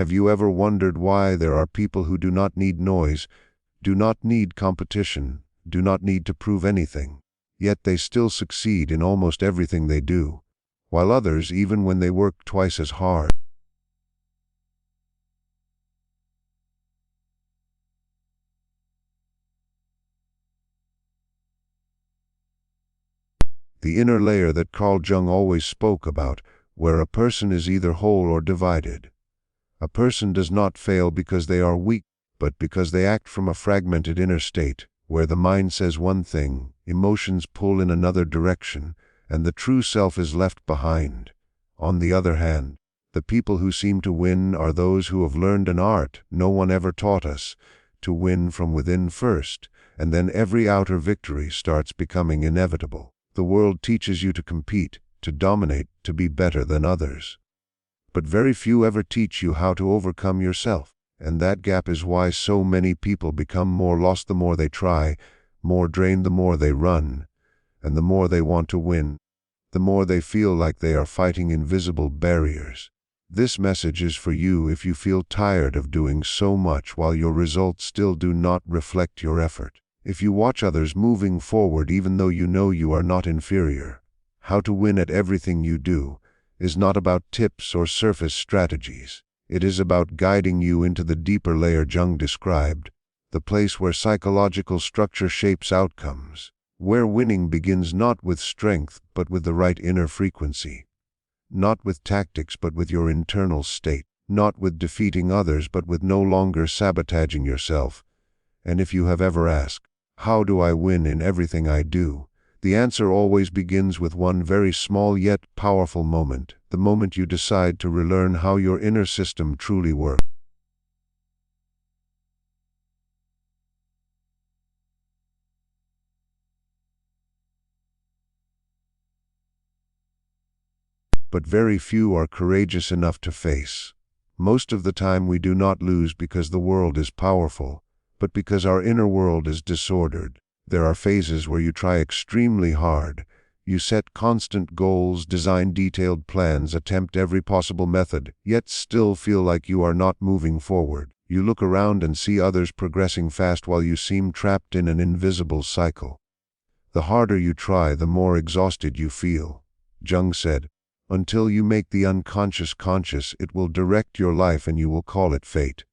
Have you ever wondered why there are people who do not need noise, do not need competition, do not need to prove anything, yet they still succeed in almost everything they do, while others, even when they work twice as hard? The inner layer that Carl Jung always spoke about, where a person is either whole or divided. A person does not fail because they are weak, but because they act from a fragmented inner state, where the mind says one thing, emotions pull in another direction, and the true self is left behind. On the other hand, the people who seem to win are those who have learned an art no one ever taught us, to win from within first, and then every outer victory starts becoming inevitable. The world teaches you to compete, to dominate, to be better than others. But very few ever teach you how to overcome yourself, and that gap is why so many people become more lost the more they try, more drained the more they run, and the more they want to win, the more they feel like they are fighting invisible barriers. This message is for you if you feel tired of doing so much while your results still do not reflect your effort. If you watch others moving forward even though you know you are not inferior. How to win at everything you do is not about tips or surface strategies. It is about guiding you into the deeper layer Jung described, the place where psychological structure shapes outcomes, where winning begins not with strength but with the right inner frequency, not with tactics but with your internal state, not with defeating others but with no longer sabotaging yourself. And if you have ever asked, how do I win in everything I do? The answer always begins with one very small yet powerful moment, the moment you decide to relearn how your inner system truly works. But very few are courageous enough to face. Most of the time we do not lose because the world is powerful, but because our inner world is disordered. There are phases where you try extremely hard. You set constant goals, design detailed plans, attempt every possible method, yet still feel like you are not moving forward. You look around and see others progressing fast while you seem trapped in an invisible cycle. The harder you try, the more exhausted you feel. Jung said, until you make the unconscious conscious, it will direct your life and you will call it fate.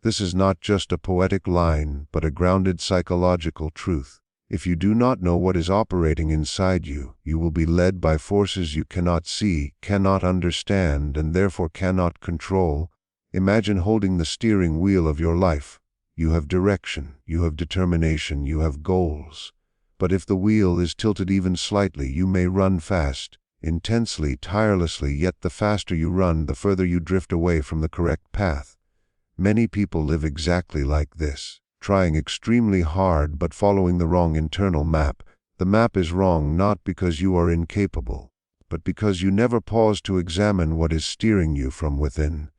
This is not just a poetic line, but a grounded psychological truth. If you do not know what is operating inside you, you will be led by forces you cannot see, cannot understand, and therefore cannot control. Imagine holding the steering wheel of your life. You have direction, you have determination, you have goals. But if the wheel is tilted even slightly, you may run fast, intensely, tirelessly, yet the faster you run, the further you drift away from the correct path. Many people live exactly like this, trying extremely hard but following the wrong internal map. The map is wrong not because you are incapable, but because you never pause to examine what is steering you from within.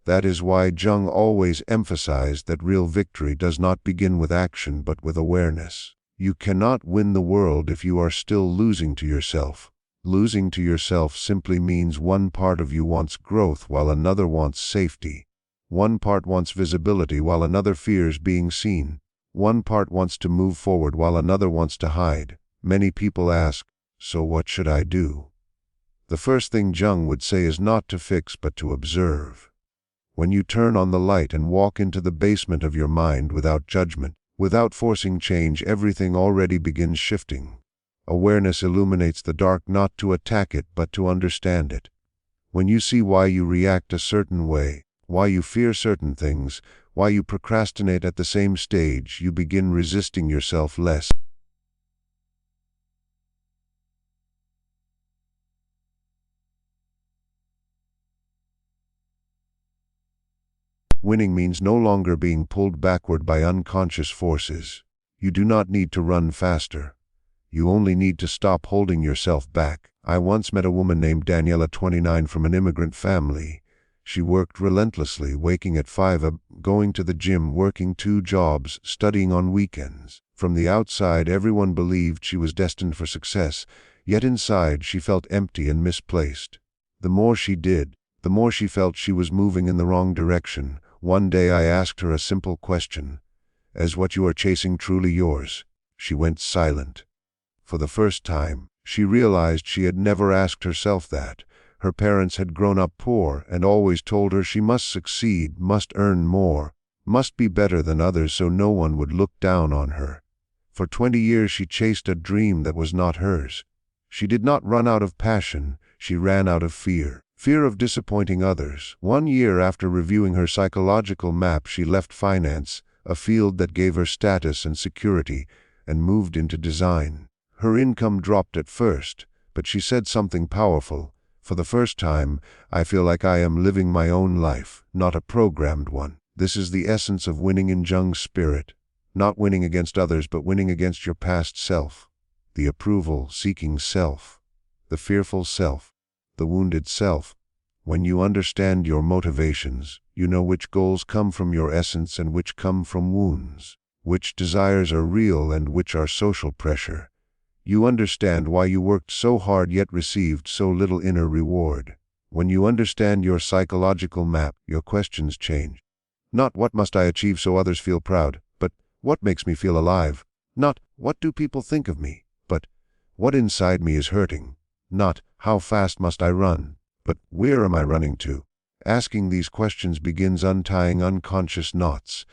That is why Jung always emphasized that real victory does not begin with action but with awareness. You cannot win the world if you are still losing to yourself. Losing to yourself simply means one part of you wants growth while another wants safety. One part wants visibility while another fears being seen. One part wants to move forward while another wants to hide. Many people ask, so what should I do? The first thing Jung would say is not to fix but to observe. When you turn on the light and walk into the basement of your mind without judgment, without forcing change, everything already begins shifting. Awareness illuminates the dark not to attack it but to understand it. When you see why you react a certain way, why you fear certain things, why you procrastinate at the same stage, you begin resisting yourself less. Winning means no longer being pulled backward by unconscious forces. You do not need to run faster. You only need to stop holding yourself back. I once met a woman named Daniela, 29, from an immigrant family. She worked relentlessly, waking at 5 a.m., going to the gym, working 2 jobs, studying on weekends. From the outside, everyone believed she was destined for success, yet inside she felt empty and misplaced. The more she did, the more she felt she was moving in the wrong direction. One day I asked her a simple question. Is what you are chasing truly yours? She went silent. For the first time, she realized she had never asked herself that. Her parents had grown up poor and always told her she must succeed, must earn more, must be better than others so no one would look down on her. For 20 years she chased a dream that was not hers. She did not run out of passion, she ran out of fear. Fear of disappointing others. 1 year after reviewing her psychological map, she left finance, a field that gave her status and security, and moved into design. Her income dropped at first, but she said something powerful. For the first time, I feel like I am living my own life, not a programmed one. This is the essence of winning in Jung's spirit. Not winning against others, but winning against your past self. The approval-seeking self. The fearful self. The wounded self. When you understand your motivations, you know which goals come from your essence and which come from wounds. Which desires are real and which are social pressure. You understand why you worked so hard yet received so little inner reward. When you understand your psychological map, your questions change. Not what must I achieve so others feel proud, but what makes me feel alive? Not what do people think of me, but what inside me is hurting? Not how fast must I run, but where am I running to? Asking these questions begins untying unconscious knots.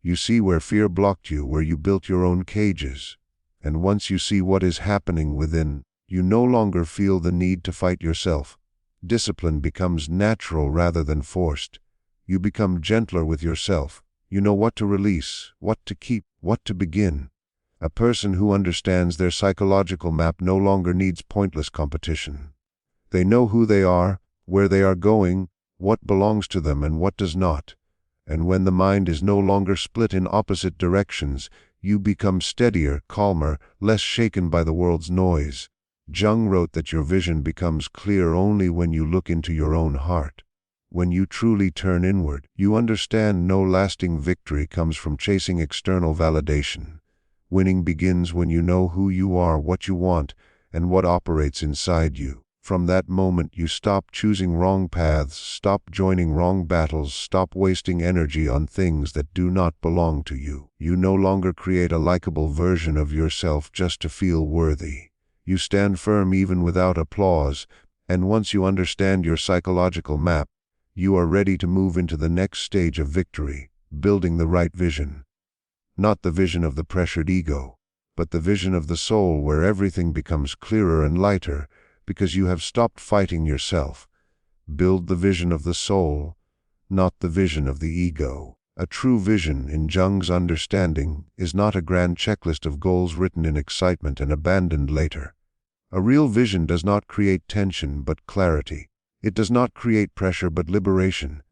You see where fear blocked you, where you built your own cages. And once you see what is happening within, you no longer feel the need to fight yourself. Discipline becomes natural rather than forced. You become gentler with yourself. You know what to release, what to keep, what to begin. A person who understands their psychological map no longer needs pointless competition. They know who they are, where they are going, what belongs to them and what does not. And when the mind is no longer split in opposite directions, you become steadier, calmer, less shaken by the world's noise. Jung wrote that your vision becomes clear only when you look into your own heart. When you truly turn inward, you understand no lasting victory comes from chasing external validation. Winning begins when you know who you are, what you want, and what operates inside you. From that moment you stop choosing wrong paths, stop joining wrong battles, stop wasting energy on things that do not belong to you. You no longer create a likable version of yourself just to feel worthy. You stand firm even without applause, and once you understand your psychological map, you are ready to move into the next stage of victory, building the right vision. Not the vision of the pressured ego, but the vision of the soul where everything becomes clearer and lighter, because you have stopped fighting yourself. Build the vision of the soul, not the vision of the ego. A true vision, in Jung's understanding, is not a grand checklist of goals written in excitement and abandoned later. A real vision does not create tension but clarity. It does not create pressure but liberation.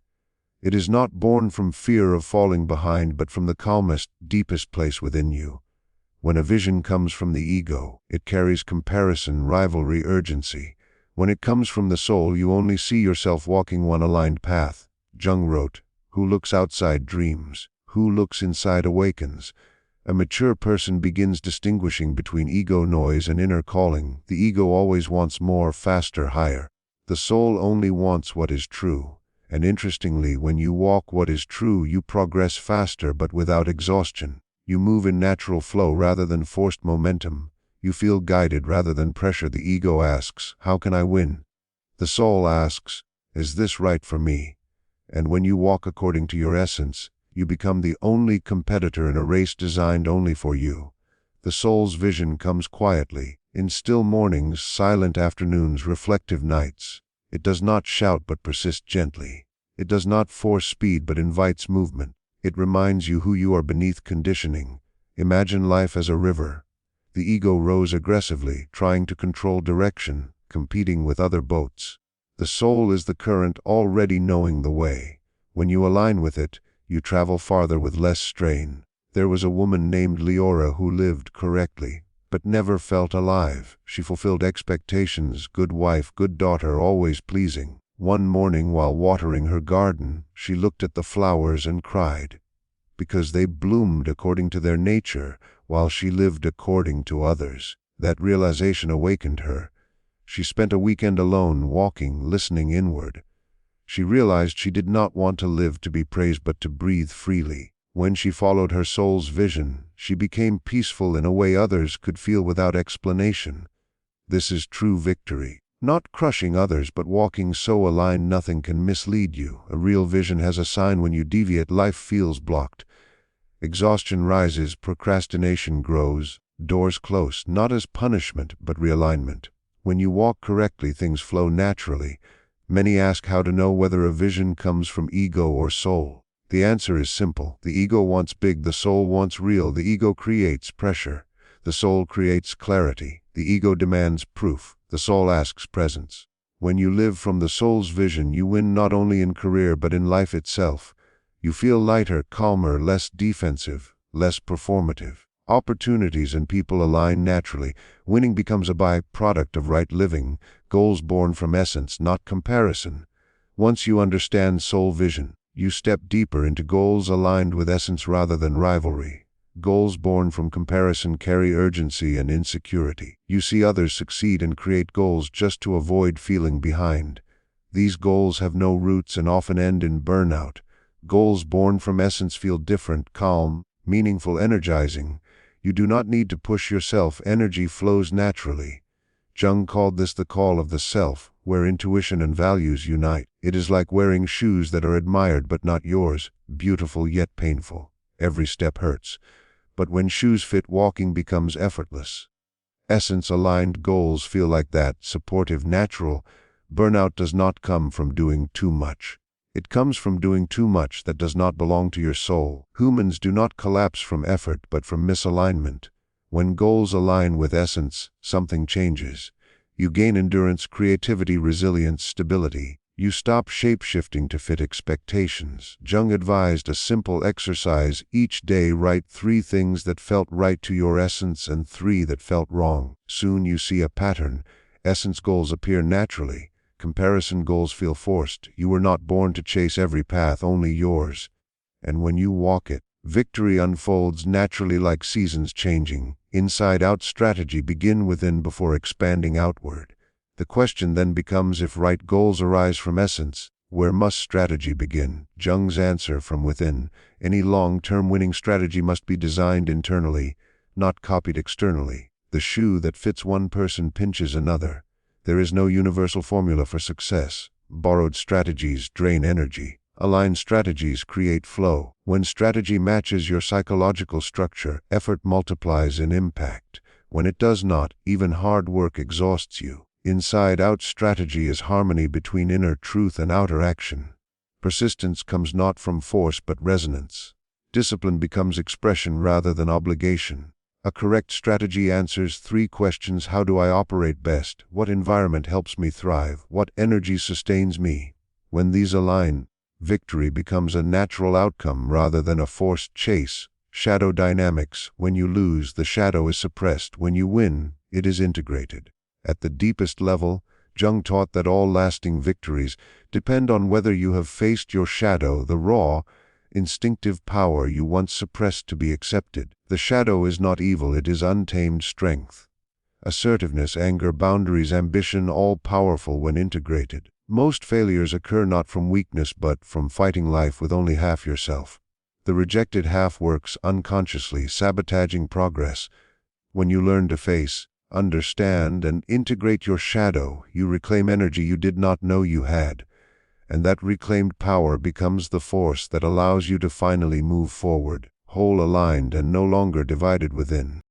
It is not born from fear of falling behind but from the calmest, deepest place within you. When a vision comes from the ego, it carries comparison, rivalry, urgency. When it comes from the soul, you only see yourself walking one aligned path. Jung wrote, "Who looks outside dreams, who looks inside awakens." A mature person begins distinguishing between ego noise and inner calling. The ego always wants more, faster, higher. The soul only wants what is true. And interestingly, when you walk what is true, you progress faster but without exhaustion. You move in natural flow rather than forced momentum. You feel guided rather than pressure. The ego asks, "How can I win?" The soul asks, "Is this right for me?" And when you walk according to your essence, you become the only competitor in a race designed only for you. The soul's vision comes quietly, in still mornings, silent afternoons, reflective nights. It does not shout but persists gently. It does not force speed but invites movement. It reminds you who you are beneath conditioning. Imagine life as a river. The ego rows aggressively, trying to control direction, competing with other boats. The soul is the current, already knowing the way. When you align with it, you travel farther with less strain. There was a woman named Leora who lived correctly, but never felt alive. She fulfilled expectations, good wife, good daughter, always pleasing. One morning while watering her garden, she looked at the flowers and cried, because they bloomed according to their nature, while she lived according to others. That realization awakened her. She spent a weekend alone, walking, listening inward. She realized she did not want to live to be praised but to breathe freely. When she followed her soul's vision, she became peaceful in a way others could feel without explanation. This is true victory. Not crushing others but walking so aligned nothing can mislead you. A real vision has a sign. When you deviate, life feels blocked. Exhaustion rises, procrastination grows, doors close, not as punishment but realignment. When you walk correctly, things flow naturally. Many ask how to know whether a vision comes from ego or soul. The answer is simple. The ego wants big, the soul wants real. The ego creates pressure. The soul creates clarity. The ego demands proof. The soul asks presence. When you live from the soul's vision, you win not only in career but in life itself. You feel lighter, calmer, less defensive, less performative. Opportunities and people align naturally. Winning becomes a byproduct of right living, goals born from essence, not comparison. Once you understand soul vision, you step deeper into goals aligned with essence rather than rivalry. Goals born from comparison carry urgency and insecurity. You see others succeed and create goals just to avoid feeling behind. These goals have no roots and often end in burnout. Goals born from essence feel different, calm, meaningful, energizing. You do not need to push yourself. Energy flows naturally. Jung called this the call of the self, where intuition and values unite. It is like wearing shoes that are admired but not yours, beautiful yet painful. Every step hurts. But when shoes fit, walking becomes effortless. Essence-aligned goals feel like that, supportive, natural. Burnout does not come from doing too much. It comes from doing too much that does not belong to your soul. Humans do not collapse from effort but from misalignment. When goals align with essence, something changes. You gain endurance, creativity, resilience, stability. You stop shape-shifting to fit expectations. Jung advised a simple exercise: each day write 3 things that felt right to your essence and 3 that felt wrong. Soon you see a pattern. Essence goals appear naturally. Comparison goals feel forced. You were not born to chase every path, only yours. And when you walk it, victory unfolds naturally, like seasons changing. Inside-out strategy begin within before expanding outward. The question then becomes, if right goals arise from essence, where must strategy begin? Jung's answer: from within. Any long-term winning strategy must be designed internally, not copied externally. The shoe that fits one person pinches another. There is no universal formula for success. Borrowed strategies drain energy. Aligned strategies create flow. When strategy matches your psychological structure, effort multiplies in impact. When it does not, even hard work exhausts you. Inside-out strategy is harmony between inner truth and outer action. Persistence comes not from force but resonance. Discipline becomes expression rather than obligation. A correct strategy answers 3 questions: how do I operate best? What environment helps me thrive? What energy sustains me? When these align, victory becomes a natural outcome rather than a forced chase. Shadow dynamics: when you lose, the shadow is suppressed. When you win, it is integrated. At the deepest level, Jung taught that all lasting victories depend on whether you have faced your shadow, the raw, instinctive power you once suppressed to be accepted. The shadow is not evil, it is untamed strength. Assertiveness, anger, boundaries, ambition, all powerful when integrated. Most failures occur not from weakness but from fighting life with only half yourself. The rejected half works unconsciously, sabotaging progress. When you learn to face, understand, and integrate your shadow, you reclaim energy you did not know you had. And that reclaimed power becomes the force that allows you to finally move forward, whole, aligned, and no longer divided within.